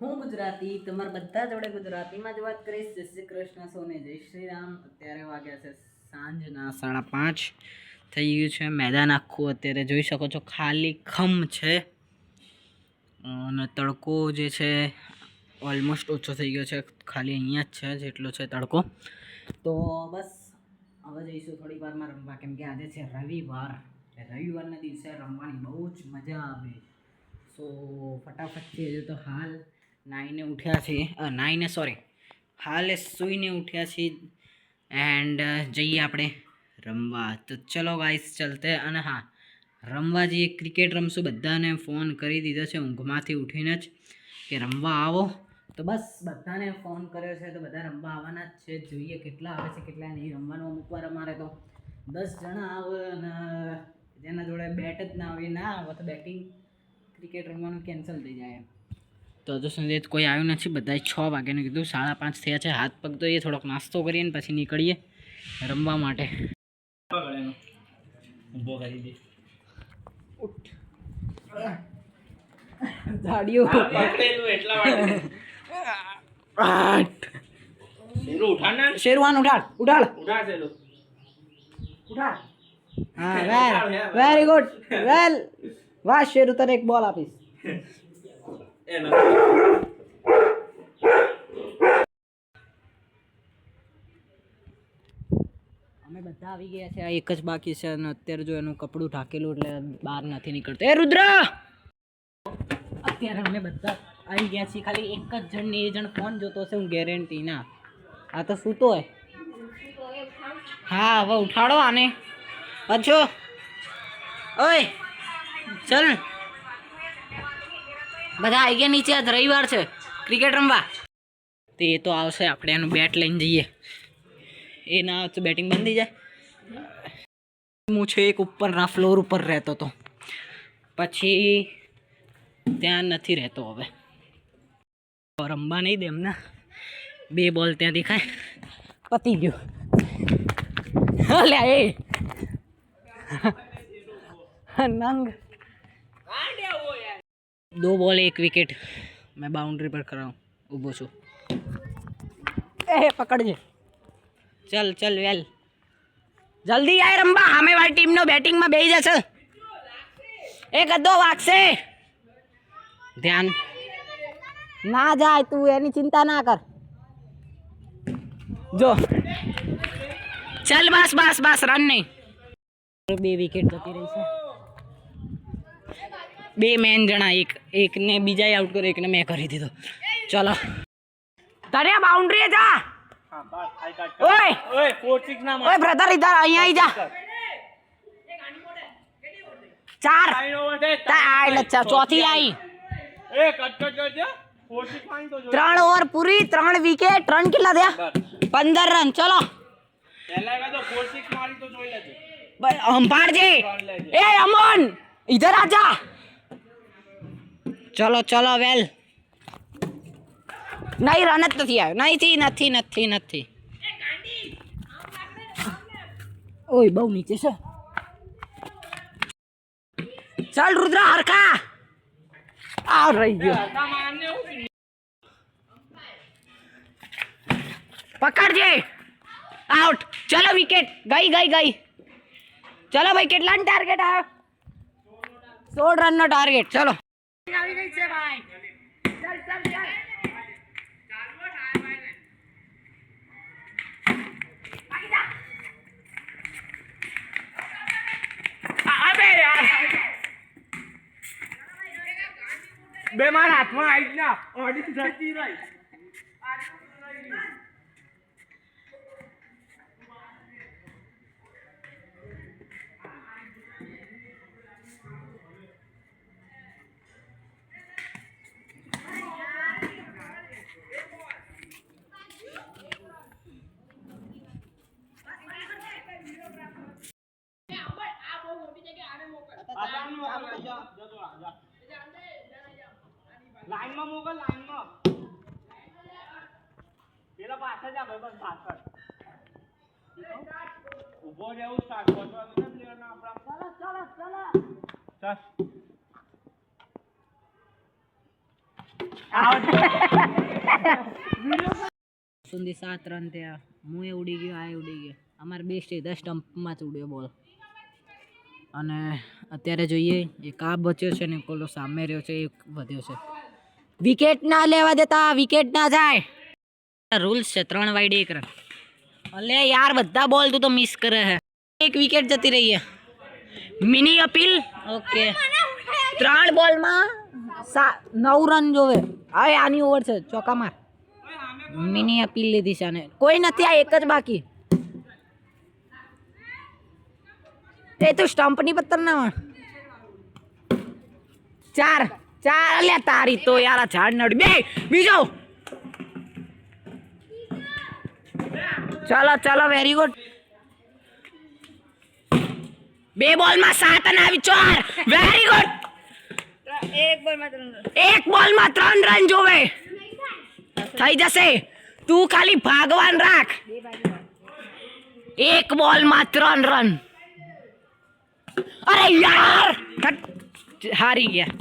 હું ગુજરાતી, તમારા બધા જોડે ગુજરાતીમાં જ વાત કરીશ. જય શ્રી કૃષ્ણ, સોને જય શ્રી રામ. અત્યારે વાગ્યા છે સાંજના 5:30 થઈ ગયું છે. મેદાન આખું અત્યારે જોઈ શકો છો ખાલી ખમ છે અને તડકો જે છે ઓલમોસ્ટ ઓછો થઈ ગયો છે. ખાલી અહીંયા જ છે જેટલો છે તડકો. તો બસ હવે જઈશું થોડી વારમાં રમવા, કેમ કે આજે છે રવિવાર. રવિવારના દિવસે રમવાની બહુ જ મજા આવે. સો ફટાફટથી હજુ તો હાલ નાઈને ઉઠ્યા છીએ, હાલે સૂઈને ઉઠ્યા છીએ એન્ડ જઈએ આપણે રમવા. તો ચલો ગાઈસ ચલતે. અને હા, રમવા જઈએ, ક્રિકેટ રમશું. બધાને ફોન કરી દીધો છે ઊંઘમાંથી ઉઠીને જ કે રમવા આવો. તો બસ બધાને ફોન કર્યો છે તો બધા રમવા આવવાના જ છે. જોઈએ કેટલા આવે છે કેટલા નહીં. રમવાનું અમુક વાર અમારે તો 10 જણા આવે અને જેના જોડે બેટ જ ના આવે ના આવે તો બેટિંગ ક્રિકેટ રમવાનું કેન્સલ થઈ જાય. તો હજુ સુધી કોઈ આવ્યું નથી. બધાએ 6 વાગ્યાનું કીધું, 5:30 થયા છે. હાથ પગ ધોઈએ, થોડોક નાસ્તો કરીએ ને પછી નીકળીએ રમવા માટે. ઊભો કરી દે. ઉઠ ઝાડિયો એટલા માટે શેરવાન ઉઠાડ. હા, વેરી ગુડ. વેલ, વાહ શેરુ, તને એક બોલ આપીશ. અમે બધા આવી ગયા છે. આ એક જ બાકી છે અને અત્યારે જો એનું કપડું ઢાકેલું એટલે બહાર નથી નીકળતો. એ રુદ્ર, અત્યારે અમે બધા આવી ગયા છીએ. ખાલી એક જ જણ ને, એ જણ ફોન જોતો હશે, હું ગેરંટી. ના, આ તો સૂતો હોય. હા, હવે ઉઠાડો આને. અચ્છો, ઓય ચલ, બધા આવી ગયા નીચે. આજ રવિવાર છે, ક્રિકેટ રમવા. તો એ તો આવશે, આપણે એનું બેટ લઈને જઈએ. એ ના આવે તો બેટિંગ બંધ થઈ જાય. હું છે એક ઉપરના ફ્લોર ઉપર રહેતો હતો, પછી ત્યાં નથી રહેતો. હવે રમવા નહીં દે એમને. 2 બોલ ત્યાં દેખાય, પતી ગયું. અલ્યા એ નંગ 2 બોલ 1 વિકેટ. मैं बाउंड्री पर खड़ा हूँ, ઊભો છું. એ પકડજે. ચલ ચલ વેલ, જલ્દી આય રમવા. સામે વાળી ટીમનો બેટિંગમાં બેસી જશે. એ ગદ્દો વાગશે. ધ્યાન ના જાય, તું એની ચિંતા ના કર. જો ચલ, બસ બસ બસ, રન નહીં. 2 વિકેટ જતી રહી છે. 2 મેન જણા, એકને બીજાએ આઉટ કર્યો, એકને મેં કરી દીધો. ચલો, તને બાઉન્ડ્રી જા. ઓય ઓય બ્રધર, ઇધર અહીંયા આવી જા. 4 ચોથી આવી. 3 ઓવર પૂરી, 3 વિકેટ. રન કેટલા થયા? 15 રન. ચલો અંપાડજી. એ અમન, ઇધર આજા. ચલો ચલો વેલ. નહીં, રન જ નથી આવ્યો. નથી. ઓય બહુ નીચે છે. ચાલ રુદ્ર, હરખા. આ રહી ગયો. પકડજે. આઉટ. ચલો વિકેટ ગઈ. ચલો ભાઈ, કેટલાનો ટાર્ગેટ આવ્યો? 16 રનનો ટાર્ગેટ. ચલો આવી ગઈ છે ભાઈ. ચાલ અબે યાર, 2 મારા હાથમાં આવી જ ના. ઓડી જતી રહી. લાઈનમાં મોકલ, લાઈનમાં. પેલા પાછળ જા ભાઈ, બસ પાછળ ઊભો રહેવું. સ્ટાર્ટ પહોંચવાનું છે પ્લેયરના આપણા. ચલો ચાલ. સુધી 7 રન થયા. હું એ ઉડી ગયો, આ ઉડી ગયો. અમારે બેસ્ટ 10 સ્ટમ્પમાં જ ઉડ્યો બોલ. અને અત્યારે જોઈએ એક આ બચ્યો છે ને પેલો સામે રહ્યો છે એક વધ્યો છે. વિકેટ ના લેવા દેતા, વિકેટ ના જાય. રૂલ્સ છે 3 વાઇડ 1 રન. અલે યાર બધા બોલ તું તો મિસ કરે છે. એક વિકેટ જતી રહી છે. Mini appeal. ઓકે 3 બોલમાં 9 રન જોવે. હવે આની ઓવર છે, ચોકા માર. મિની અપીલ લીધી છે આને. કોઈ નથી, આ એક જ બાકી. તે તો સ્ટમ્પની પત્તર ના 4 લે તારી તો યાર આ ઝાડ નડ બે બીજો. ચાલો વેરી ગુડ. 2 બોલમાં 7 અને આવી 4. Very good. 1 બોલમાં 3 રન જોવે. થઈ જશે, તું ખાલી ભાગવાન રાખ. 1 બોલમાં 3 રન. અરે યાર હારી ગયા.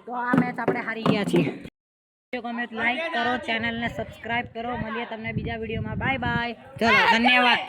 તો આ મેચ આપણે હારી ગયા છીએ. ગમે તો લાઈક કરો, ચેનલને સબસ્ક્રાઇબ કરો. મળીએ તમને બીજા વિડીયોમાં. Bye bye. ચલો ધન્યવાદ.